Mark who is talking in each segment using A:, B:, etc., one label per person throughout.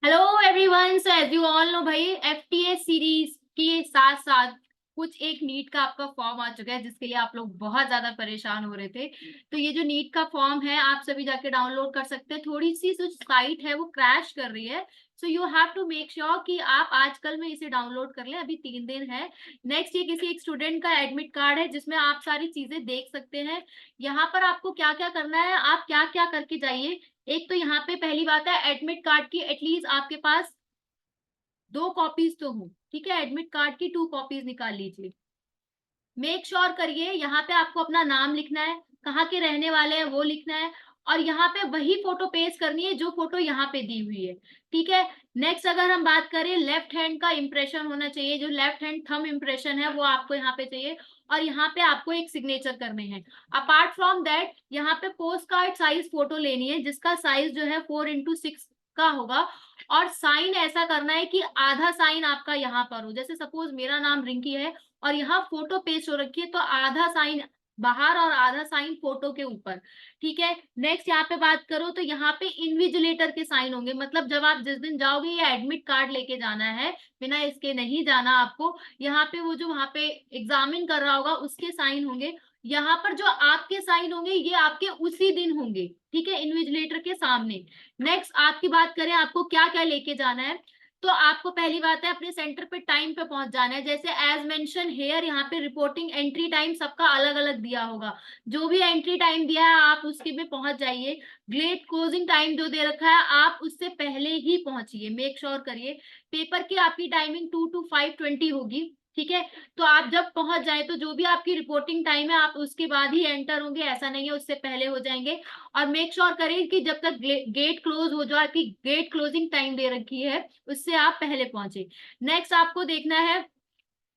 A: Hello everyone. So as you all know भाई, FTA series के साथ साथ कुछ एक नीट का आपका फॉर्म आ चुका है जिसके लिए आप लोग बहुत ज्यादा परेशान हो रहे थे। तो ये जो नीट का फॉर्म है आप सभी जाके डाउनलोड कर सकते हैं। थोड़ी सी जो साइट है वो क्रैश कर रही है, so you have to make sure कि आप आजकल में इसे डाउनलोड कर लें। अभी 3 दिन है। नेक्स्ट ये किसी एक स्टूडेंट का एडमिट कार्ड है जिसमें आप सारी चीजें देख सकते हैं। यहाँ पर आपको क्या क्या करना है, आप क्या क्या करके जाइए। एक तो यहाँ पे पहली बात है, एडमिट कार्ड की एटलीस्ट आपके पास 2 कॉपीज तो हो। ठीक है, एडमिट कार्ड की 2 कॉपीज निकाल लीजिए। मेक श्योर करिए यहाँ पे आपको अपना नाम लिखना है, कहाँ के रहने वाले हैं वो लिखना है, और यहाँ पे वही फोटो पेस्ट करनी है जो फोटो यहाँ पे दी हुई है। ठीक है। नेक्स्ट अगर हम बात करें, लेफ्ट हैंड का इंप्रेशन होना चाहिए, जो लेफ्ट हैंड थंब इंप्रेशन है वो आपको यहाँ पे चाहिए, और यहाँ पे आपको एक सिग्नेचर करने हैं। अपार्ट फ्रॉम दैट यहाँ पे पोस्ट कार्ड साइज फोटो लेनी है जिसका साइज जो है 4x6 का होगा। और साइन ऐसा करना है कि आधा साइन आपका यहाँ पर हो, जैसे सपोज मेरा नाम रिंकी है और यहाँ फोटो पेस्ट हो रखी है, तो आधा साइन बाहर और आधा साइन फोटो के ऊपर। ठीक है। नेक्स्ट यहाँ पे बात करो तो यहाँ पे इन्विजिलेटर के साइन होंगे, मतलब जब आप जिस दिन जाओगे ये एडमिट कार्ड लेके जाना है, बिना इसके नहीं जाना आपको। यहाँ पे वो जो वहां पे एग्जामिन कर रहा होगा उसके साइन होंगे। यहाँ पर जो आपके साइन होंगे ये आपके उसी दिन होंगे। ठीक है, इन्विजिलेटर के सामने। नेक्स्ट आपकी बात करें आपको क्या क्या लेके जाना है, तो आपको पहली बात है अपने सेंटर पे टाइम पे पहुंच जाना है। जैसे एज मेंशन हेयर, यहाँ पे रिपोर्टिंग एंट्री टाइम सबका अलग अलग दिया होगा। जो भी एंट्री टाइम दिया है आप उसके में पहुंच जाइए। गेट क्लोजिंग टाइम जो दे रखा है आप उससे पहले ही पहुंचिए, मेक श्योर करिए। पेपर की आपकी टाइमिंग 2 to 5:20 होगी। ठीक है। तो आप जब पहुंच जाए तो जो भी आपकी रिपोर्टिंग टाइम है आप उसके बाद ही एंटर होंगे, ऐसा नहीं है उससे पहले हो जाएंगे। और मेक श्योर करें कि जब तक गेट क्लोज हो, जो आपकी गेट क्लोजिंग टाइम दे रखी है उससे आप पहले पहुंचे। नेक्स्ट आपको देखना है,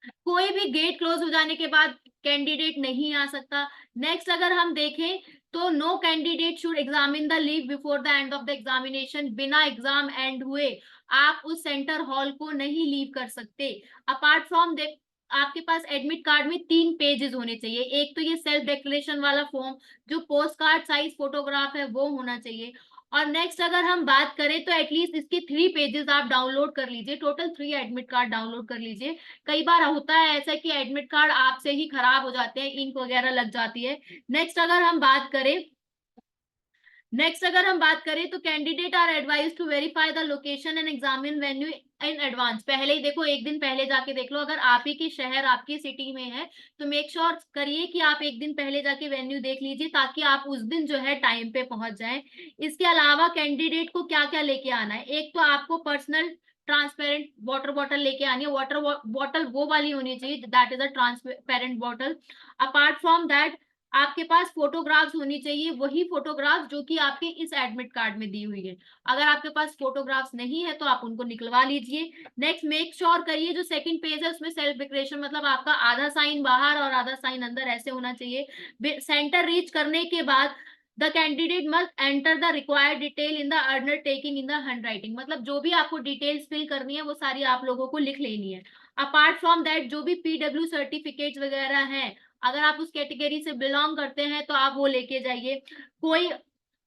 A: कोई भी गेट क्लोज हो जाने के बाद कैंडिडेट नहीं आ सकता। नेक्स्ट अगर हम देखें तो no candidate should examine the leave before the end of the examination, बिना एग्जाम एंड हुए आप उस सेंटर हॉल को नहीं लीव कर सकते। अपार्ट फ्रॉम दे आपके पास एडमिट कार्ड में 3 पेजेस होने चाहिए। एक तो ये सेल्फ डिक्लेरेशन वाला फॉर्म, जो पोस्ट कार्ड साइज फोटोग्राफ है वो होना चाहिए। और नेक्स्ट अगर हम बात करें तो एटलीस्ट इसके 3 पेजेस आप डाउनलोड कर लीजिए, टोटल 3 एडमिट कार्ड डाउनलोड कर लीजिए। कई बार होता है ऐसा कि एडमिट कार्ड आपसे ही खराब हो जाते हैं, इंक वगैरह लग जाती है। नेक्स्ट अगर हम बात करें नेक्स्ट अगर हम बात करें तो candidate are advise to verify the location and examine venue in advance. पहले ही देखो, एक दिन पहले जाके देख लो, अगर आप ही की शहर आपकी सिटी में है तो मेक श्योर करिए कि आप एक दिन पहले जाके वेन्यू देख लीजिए ताकि आप उस दिन जो है टाइम पे पहुंच जाएं। इसके अलावा कैंडिडेट को क्या क्या लेके आना है, एक तो आपको पर्सनल ट्रांसपेरेंट वाटर बॉटल लेके आनी है। वाटर बॉटल वो वाली होनी चाहिए, that is a transparent bottle. Apart from that आपके पास फोटोग्राफ्स होनी चाहिए, वही फोटोग्राफ जो कि आपके इस एडमिट कार्ड में दी हुई है। अगर आपके पास फोटोग्राफ्स नहीं है तो आप उनको निकलवा लीजिए। नेक्स्ट मेक श्योर करिए जो सेकंड पेज है उसमें सेल्फ डिक्लेरेशन, मतलब आपका आधा साइन बाहर और आधा साइन अंदर ऐसे होना चाहिए। सेंटर रीच करने के बाद the candidate must enter the required detail in the undertaking in the handwriting, मतलब जो भी आपको डिटेल्स फिल करनी है वो सारी आप लोगों को लिख लेनी है। अपार्ट फ्रॉम दैट जो भी पीडब्ल्यू सर्टिफिकेट वगैरह हैं, अगर आप उस कैटेगरी से बिलोंग करते हैं तो आप वो लेके जाइए। कोई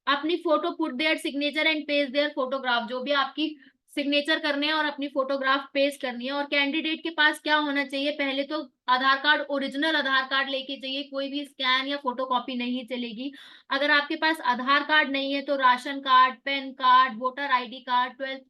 A: अपनी photo put their signature and paste their photograph, जो भी आपकी सिग्नेचर करने हैं और अपनी फोटोग्राफ पेस्ट करनी है। और कैंडिडेट के पास क्या होना चाहिए, पहले तो आधार कार्ड, ओरिजिनल आधार कार्ड लेके चाहिए, कोई भी स्कैन या फोटोकॉपी नहीं चलेगी। अगर आपके पास आधार कार्ड नहीं है तो ration card, pan card, voter ID card, 12th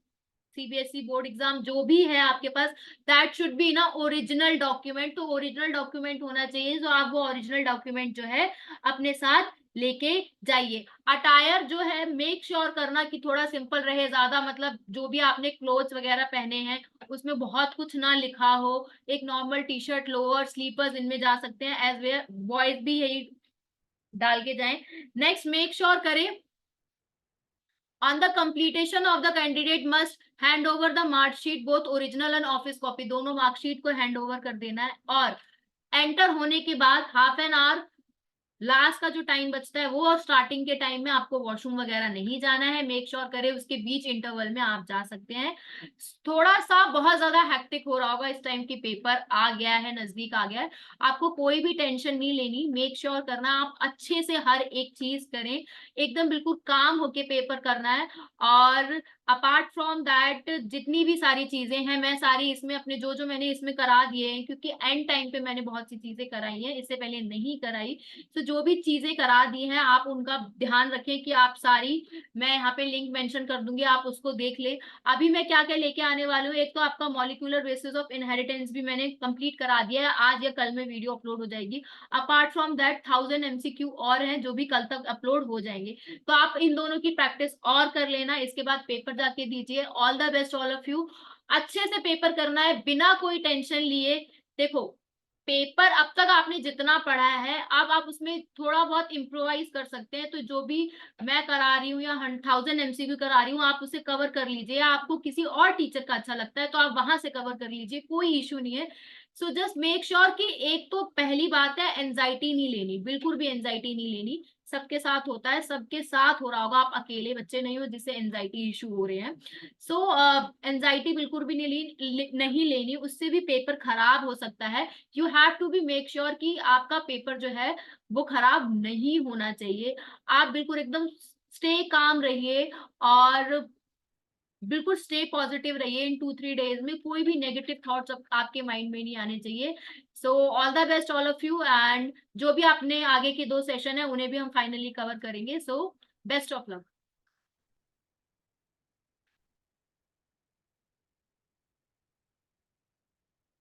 A: CBSE board exam जो भी है आपके पास, दैट शुड बी ना ओरिजिनल डॉक्यूमेंट। तो ओरिजिनल डॉक्यूमेंट होना चाहिए, तो आप वो ओरिजिनल डॉक्यूमेंट जो है अपने साथ लेके जाइए। अटायर जो है मेक श्योर करना कि थोड़ा सिंपल रहे, ज्यादा मतलब जो भी आपने क्लोथ्स वगैरह पहने हैं उसमें बहुत कुछ ना लिखा हो। एक normal T shirt, lower, slippers इनमें जा सकते हैं, एज वेयर बॉयज भी यही डाल के जाएं। नेक्स्ट मेक श्योर करें on the completion of the candidate must hand over the mark sheet, both original and office copy, दोनों मार्कशीट को हैंड ओवर कर देना है। और एंटर होने के बाद हाफ एन आवर लास्ट का जो टाइम बचता है वो, और स्टार्टिंग के टाइम में आपको वॉशरूम वगैरह नहीं जाना है, मेक श्योर करें उसके बीच इंटरवल में आप जा सकते हैं। थोड़ा सा बहुत ज्यादा हेक्टिक हो रहा होगा इस टाइम की, पेपर आ गया है, नजदीक आ गया है, आपको कोई भी टेंशन नहीं लेनी, मेक श्योर करना आप अच्छे से हर एक चीज करें, एकदम बिल्कुल काम होके पेपर करना है। और अपार्ट फ्रॉम दैट जितनी भी सारी चीजें हैं, मैं सारी इसमें अपने जो जो मैंने इसमें करा दिए हैं, क्योंकि एंड टाइम पे मैंने बहुत सी चीजें कराई हैं, इससे पहले नहीं कराई। तो जो भी चीजें करा दी हैं आप उनका ध्यान रखें कि आप सारी, मैं यहाँ पे लिंक मेंशन कर दूंगी, आप उसको देख ले। अभी मैं क्या क्या लेके आने वाली हूँ, एक तो आपका मॉलिक्यूलर बेसिस ऑफ इनहेरिटेंस भी मैंने कंप्लीट करा दिया है, आज या कल में वीडियो अपलोड हो जाएगी। अपार्ट फ्रॉम दैट 1000 MCQ और हैं जो भी कल तक अपलोड हो जाएंगे, तो आप इन दोनों की प्रैक्टिस और कर लेना, इसके बाद पेपर जाके दीजिए। All the best all of you. अच्छे से पेपर करना है बिना कोई टेंशन लिए। देखो, पेपर अब तक आपने जितना पढ़ा है, अब आप उसमें थोड़ा बहुत इम्प्रोवाइज कर सकते हैं, तो जो भी मैं करा रही हूँ या 1000 MCQ करा रही हूँ, आप उसे कवर कर लीजिए। आपको किसी और टीचर का अच्छा लगता है तो आप वहां से कवर कर लीजिए, कोई इश्यू नहीं है। सो जस्ट मेक श्योर कि, एक तो पहली बात है एंजाइटी नहीं लेनी, बिल्कुल भी एंजाइटी नहीं लेनी, सबके साथ होता है, सबके साथ हो रहा होगा, आप अकेले बच्चे नहीं हो जिससे एंजाइटी इशू हो रहे हैं। सो एंजाइटी बिल्कुल भी नहीं लेनी, उससे भी पेपर खराब हो सकता है। You have to be make sure कि आपका पेपर जो है वो खराब नहीं होना चाहिए। आप बिल्कुल एकदम स्टे काम रहिए, और बिल्कुल स्टे पॉजिटिव रहिए। इन 2-3 डेज में कोई भी नेगेटिव थॉट्स आपके माइंड में नहीं आने चाहिए। So all the best all of you, and जो भी आपने आगे के 2 सेशन है उन्हें भी हम फाइनली कवर करेंगे। So best of luck.